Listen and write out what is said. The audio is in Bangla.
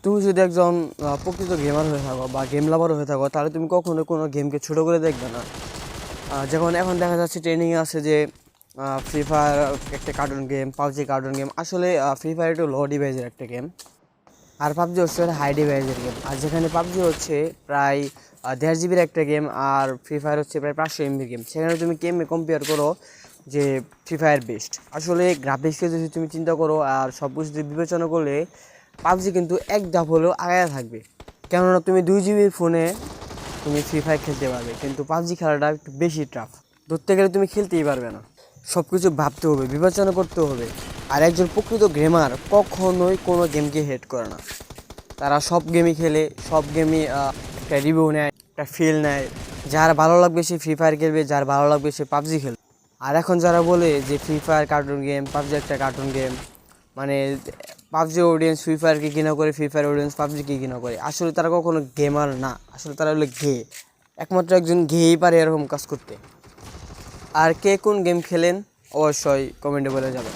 তুমি যদি একজন প্রকৃত গেমার হয়ে থাকো বা গেম লাভার হয়ে থাকো, তাহলে তুমি কখনো কোনো গেমকে ছোটো করে দেখবে না। যেমন এখন দেখা যাচ্ছে ট্রেনিংয়ে আছে যে ফ্রি ফায়ার একটা cartoon game, PUBG cartoon game. আসলে ফ্রি ফায়ার একটু লো ডিভাইসের একটা গেম, আর পাবজি হচ্ছে হাই ডিভাইসের গেম। আর যেখানে পাবজি হচ্ছে প্রায় 1.5 জিবির একটা গেম, আর ফ্রি ফায়ার হচ্ছে প্রায় 500 MBর গেম, সেখানে তুমি গেমে কম্পেয়ার করো যে ফ্রি ফায়ার বেস্ট। আসলে গ্রাফিক্সকে যদি তুমি চিন্তা করো আর সব কিছু যদি বিবেচনা করলে পাবজি কিন্তু এক ধাপ হলেও আগায় থাকবে। কেননা তুমি 2 জিবির ফোনে তুমি ফ্রি ফায়ার খেলতে পারবে, কিন্তু পাবজি খেলাটা একটু বেশি টাফ। ধরতে গেলে তুমি খেলতেই পারবে না, সব কিছু ভাবতে হবে, বিবেচনা করতে হবে। আর একজন প্রকৃত গেমার কখনোই কোনো গেমকে হেট করে না। তারা সব গেমই খেলে, সব গেমই একটা রিভিউ নেয়, একটা ফিল নেয়। যার ভালো লাগবে সে ফ্রি ফায়ার খেলবে, যার ভালো লাগবে সে পাবজি খেলবে। আর এখন যারা বলে যে free fire cartoon game, PUBG একটা কার্টুন গেম, মানে পাবজি অডিয়েন্স ফ্রি ফায়ারকে ঘৃণা করে, ফ্রি ফায়ার অডিয়েন্স পাবজিকে ঘৃণা করে, আসলে তারা কখনো গেমার না, আসলে তারা হলো ঘে। একমাত্র একজন ঘেই পারে এরকম কাজ করতে। আর কে কোন গেম খেলেন অবশ্যই কমেন্টে বলে যাবেন।